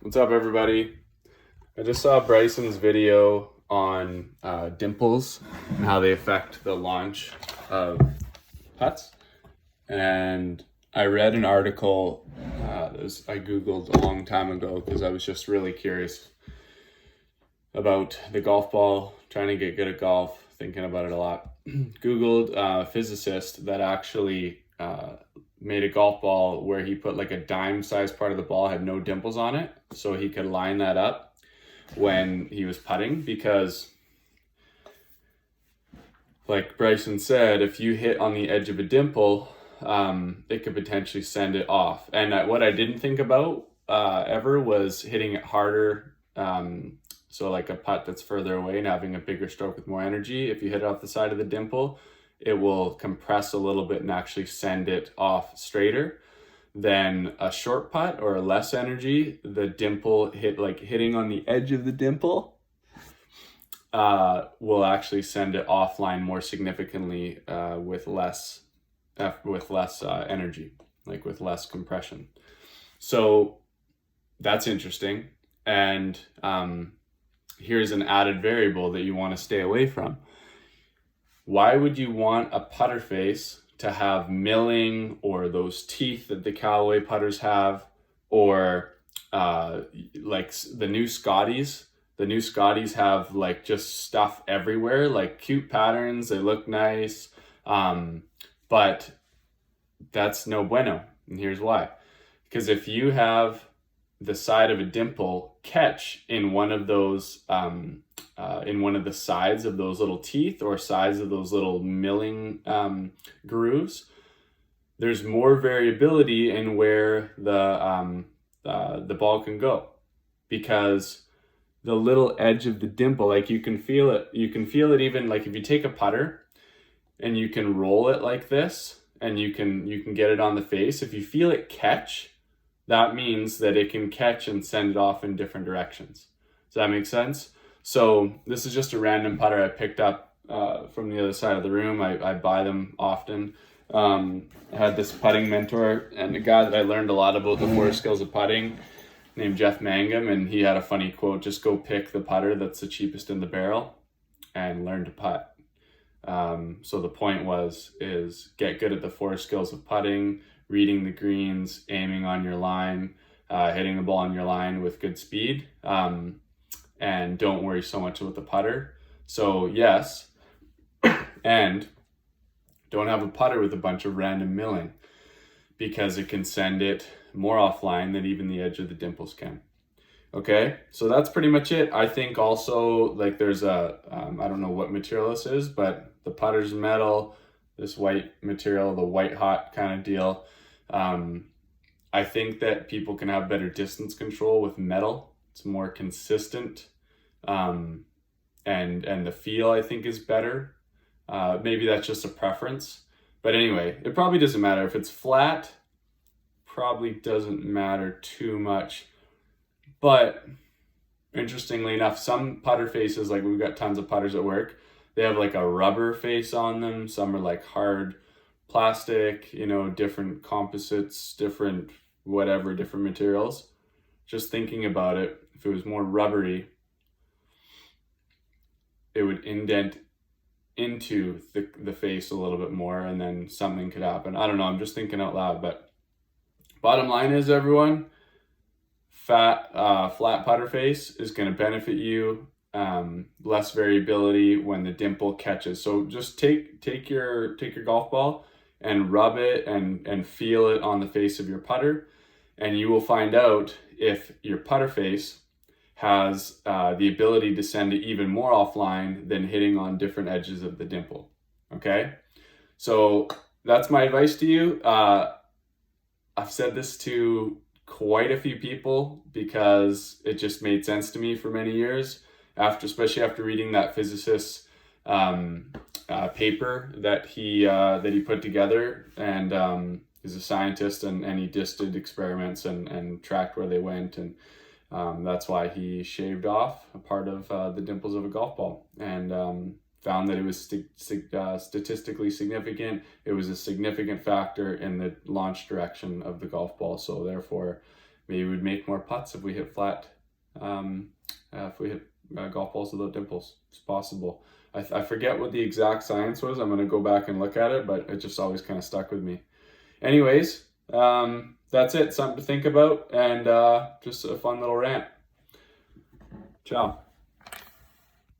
What's up, everybody? I just saw Bryson's video on dimples and how they affect the launch of putts. And I read an article I Googled a long time ago because I was just really curious about the golf ball, trying to get good at golf, thinking about it a lot. Googled a physicist that actually made a golf ball where he put like a dime sized part of the ball had no dimples on it, so he could line that up when he was putting, because like Bryson said, if you hit on the edge of a dimple, it could potentially send it off. And what I didn't think about ever was hitting it harder. So like a putt that's further away and having a bigger stroke with more energy. If you hit it off the side of the dimple, it will compress a little bit and actually send it off straighter than a short putt or less energy. The dimple hitting on the edge of the dimple will actually send it offline more significantly with less energy, like with less compression. So that's interesting. And here's an added variable that you want to stay away from. Why would you want a putter face to have milling or those teeth that the Callaway putters have, or like the new Scotties? The new Scotties have like just stuff everywhere, like cute patterns. They look nice, but that's no bueno. And here's why. Because if you have the side of a dimple catch in one of those in one of the sides of those little teeth or sides of those little milling grooves, there's more variability in where the ball can go, because the little edge of the dimple, like you can feel it even like if you take a putter and you can roll it like this and you can get it on the face. If you feel it catch, that means that it can catch and send it off in different directions. Does that make sense? So this is just a random putter I picked up from the other side of the room. I buy them often. I had this putting mentor and a guy that I learned a lot about the four skills of putting named Jeff Mangum, and he had a funny quote: just go pick the putter that's the cheapest in the barrel and learn to putt. So the point is get good at the four skills of putting: reading the greens, aiming on your line, hitting the ball on your line with good speed, and don't worry so much about the putter. So yes, and don't have a putter with a bunch of random milling, because it can send it more offline than even the edge of the dimples can. Okay, so that's pretty much it. I think also, like, there's I don't know what material this is, but the putter's metal, this white material, the white hot kind of deal. I think that people can have better distance control with metal. It's more consistent, and the feel, I think, is better. Maybe that's just a preference, but anyway, it probably doesn't matter. If it's flat, probably doesn't matter too much. But interestingly enough, some putter faces, like we've got tons of putters at work, they have like a rubber face on them. Some are like hard plastic, different composites, different materials. Just thinking about it, if it was more rubbery, it would indent into the face a little bit more, and then something could happen. I don't know, I'm just thinking out loud. But bottom line is, everyone, flat putter face is going to benefit you. Less variability when the dimple catches. So just take your golf ball and rub it and feel it on the face of your putter, and you will find out if your putter face has the ability to send it even more offline than hitting on different edges of the dimple. Okay, so that's my advice to you. I've said this to quite a few people because it just made sense to me for many years, especially after reading that physicist's paper that he put together, and he's a scientist, and he just did experiments and tracked where they went, and that's why he shaved off a part of the dimples of a golf ball, and found that it was statistically significant. It was a significant factor in the launch direction of the golf ball. So therefore, maybe we'd make more putts if we hit flat, if we hit golf balls without dimples. It's possible. I forget what the exact science was. I'm going to go back and look at it, but it just always kind of stuck with me. Anyways, that's it. Something to think about, and just a fun little rant. Ciao.